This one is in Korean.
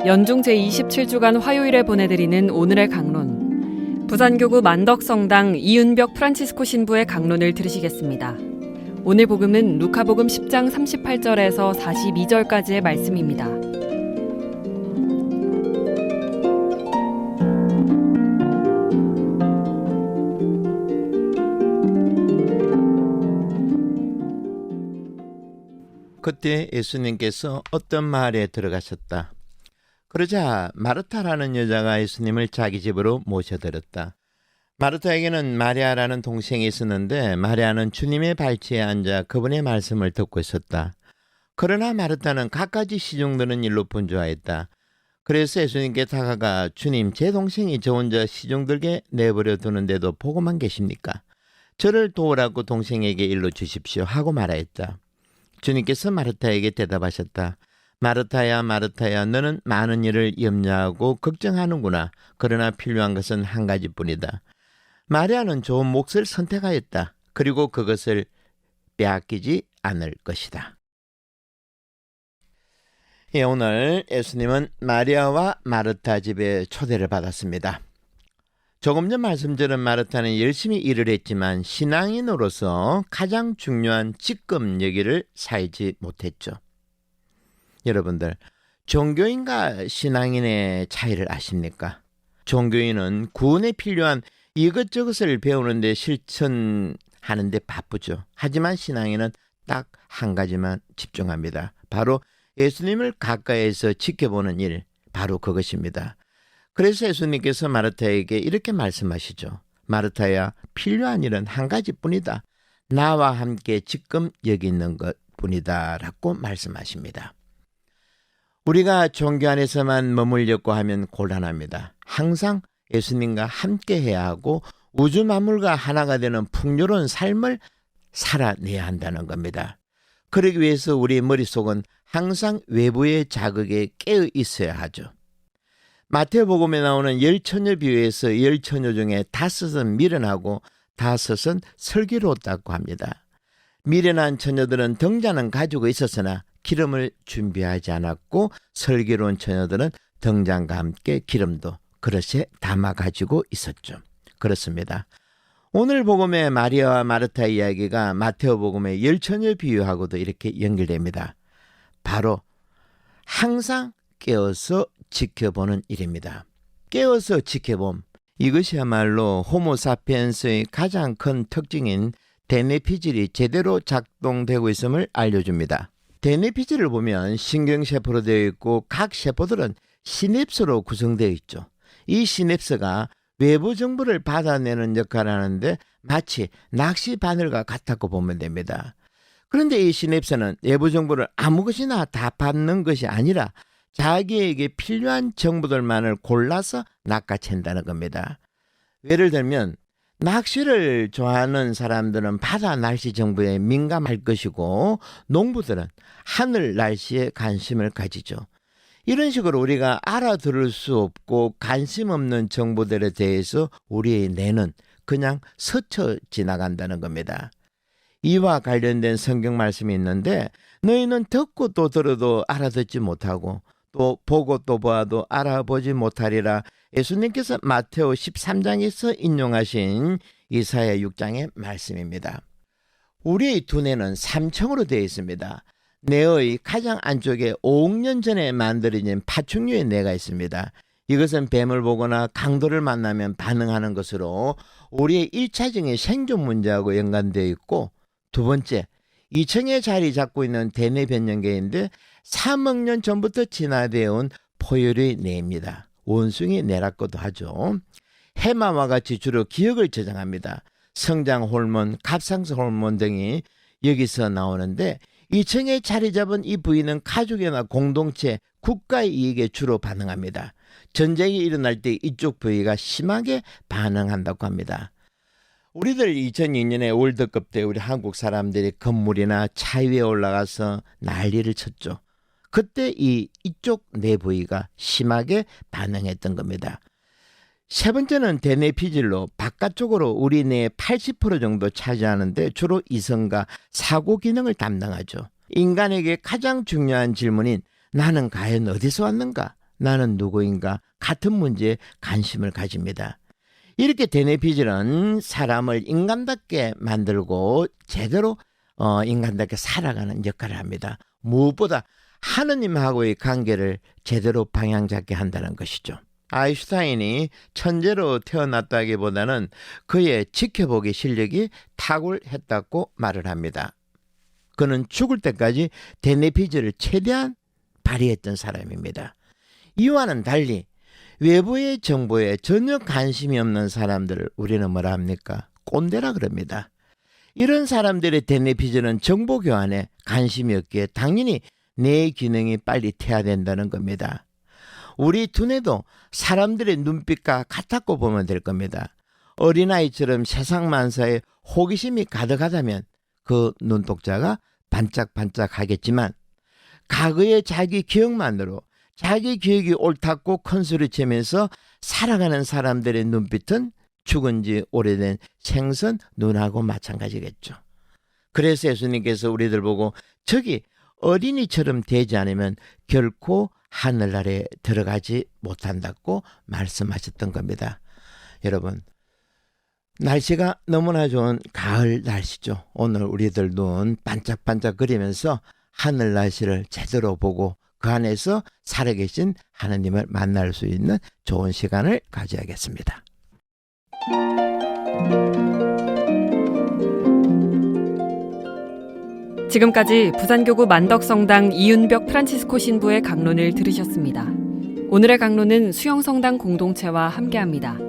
연중 제27주간 화요일에 보내드리는 오늘의 강론. 부산교구 만덕성당 이윤벽 프란치스코 신부의 강론을 들으시겠습니다. 오늘 복음은 루카복음 10장 38절에서 42절까지의 말씀입니다. 그때 예수님께서 어떤 마을에 들어가셨다. 그러자 마르타라는 여자가 예수님을 자기 집으로 모셔들었다. 마르타에게는 마리아라는 동생이 있었는데 마리아는 주님의 발치에 앉아 그분의 말씀을 듣고 있었다. 그러나 마르타는 갖가지 시중드는 일로 분주하였다. 그래서 예수님께 다가가 주님, 제 동생이 저 혼자 시중들게 내버려 두는데도 보고만 계십니까? 저를 도우라고 동생에게 일러 주십시오 하고 말하였다. 주님께서 마르타에게 대답하셨다. 마르타야, 마르타야, 너는 많은 일을 염려하고 걱정하는구나. 그러나 필요한 것은 한 가지뿐이다. 마리아는 좋은 몫을 선택하였다. 그리고 그것을 빼앗기지 않을 것이다. 예, 오늘 예수님은 마리아와 마르타 집에 초대를 받았습니다. 조금 전 말씀드린 마르타는 열심히 일을 했지만 신앙인으로서 가장 중요한 직급 여기를 살지 못했죠. 여러분들, 종교인과 신앙인의 차이를 아십니까? 종교인은 구원에 필요한 이것저것을 배우는데 실천하는데 바쁘죠. 하지만 신앙인은 딱 한 가지만 집중합니다. 바로 예수님을 가까이에서 지켜보는 일, 바로 그것입니다. 그래서 예수님께서 마르타에게 이렇게 말씀하시죠. 마르타야, 필요한 일은 한 가지뿐이다. 나와 함께 지금 여기 있는 것뿐이다 라고 말씀하십니다. 우리가 종교 안에서만 머물려고 하면 곤란합니다. 항상 예수님과 함께 해야 하고 우주 만물과 하나가 되는 풍요로운 삶을 살아내야 한다는 겁니다. 그러기 위해서 우리의 머릿속은 항상 외부의 자극에 깨어 있어야 하죠. 마태복음에 나오는 열 처녀 비유에서 열 처녀 중에 5은 미련하고 5은 슬기로웠다고 합니다. 미련한 처녀들은 등잔은 가지고 있었으나 기름을 준비하지 않았고 슬기로운 처녀들은 등잔과 함께 기름도 그릇에 담아 가지고 있었죠. 그렇습니다. 오늘 복음의 마리아와 마르타 이야기가 마태복음의 열 처녀 비유하고도 이렇게 연결됩니다. 바로 항상 깨어서 지켜보는 일입니다. 깨어서 지켜봄, 이것이야말로 호모사피엔스의 가장 큰 특징인 대뇌피질이 제대로 작동되고 있음을 알려줍니다. 대뇌피질을 보면 신경세포로 되어 있고 각 세포들은 시냅스로 구성되어 있죠. 이 시냅스가 외부 정보를 받아내는 역할을 하는데 마치 낚시 바늘과 같다고 보면 됩니다. 그런데 이 시냅스는 외부 정보를 아무 것이나 다 받는 것이 아니라 자기에게 필요한 정보들만을 골라서 낚아챈다는 겁니다. 예를 들면 낚시를 좋아하는 사람들은 바다 날씨 정보에 민감할 것이고 농부들은 하늘 날씨에 관심을 가지죠. 이런 식으로 우리가 알아들을 수 없고 관심 없는 정보들에 대해서 우리의 뇌는 그냥 스쳐 지나간다는 겁니다. 이와 관련된 성경 말씀이 있는데 너희는 듣고 또 들어도 알아듣지 못하고 또 보고 또 보아도 알아보지 못하리라. 예수님께서 마테오 13장에서 인용하신 이사야 6장의 말씀입니다. 우리의 두뇌는 3층으로 되어 있습니다. 뇌의 가장 안쪽에 5억 년 전에 만들어진 파충류의 뇌가 있습니다. 이것은 뱀을 보거나 강도를 만나면 반응하는 것으로 우리의 1차적인 생존 문제하고 연관되어 있고, 두 번째, 2층에 자리 잡고 있는 대뇌 변연계인데 3억 년 전부터 진화되어 온 포유류의 뇌입니다. 원숭이 뇌라고도 하죠. 해마와 같이 주로 기억을 저장합니다. 성장 호르몬, 갑상선 호르몬 등이 여기서 나오는데 2층에 자리 잡은 이 부위는 가족이나 공동체, 국가의 이익에 주로 반응합니다. 전쟁이 일어날 때 이쪽 부위가 심하게 반응한다고 합니다. 우리들 2002년에 월드컵 때 우리 한국 사람들이 건물이나 차 위에 올라가서 난리를 쳤죠. 그때 이쪽 뇌 부위가 심하게 반응했던 겁니다. 세 번째는 대뇌피질로 바깥쪽으로 우리 뇌의 80% 정도 차지하는데 주로 이성과 사고 기능을 담당하죠. 인간에게 가장 중요한 질문인 나는 과연 어디서 왔는가? 나는 누구인가 같은 문제에 관심을 가집니다. 이렇게 대뇌피질은 사람을 인간답게 만들고 제대로 인간답게 살아가는 역할을 합니다. 무엇보다 하느님하고의 관계를 제대로 방향 잡게 한다는 것이죠. 아인슈타인이 천재로 태어났다기보다는 그의 지켜보기 실력이 탁월했다고 말을 합니다. 그는 죽을 때까지 대뇌피질을 최대한 발휘했던 사람입니다. 이와는 달리 외부의 정보에 전혀 관심이 없는 사람들을 우리는 뭐라 합니까? 꼰대라 그럽니다. 이런 사람들의 대뇌피질은 정보 교환에 관심이 없기에 당연히 뇌 기능이 빨리 퇴화된다는 겁니다. 우리 두뇌도 사람들의 눈빛과 같았고 보면 될 겁니다. 어린아이처럼 세상 만사에 호기심이 가득하다면 그 눈동자가 반짝반짝하겠지만 과거의 자기 기억만으로 자기 기억이 옳다고 큰소리치면서 살아가는 사람들의 눈빛은 죽은 지 오래된 생선 눈하고 마찬가지겠죠. 그래서 예수님께서 우리들 보고 저기 어린이처럼 되지 않으면 결코 하늘나라에 들어가지 못한다고 말씀하셨던 겁니다. 여러분, 날씨가 너무나 좋은 가을 날씨죠. 오늘 우리들 눈 반짝반짝거리면서 하늘 날씨를 제대로 보고 그 안에서 살아계신 하나님을 만날 수 있는 좋은 시간을 가져야겠습니다. 지금까지 부산교구 만덕성당 이윤벽 프란치스코 신부의 강론을 들으셨습니다. 오늘의 강론은 수영성당 공동체와 함께합니다.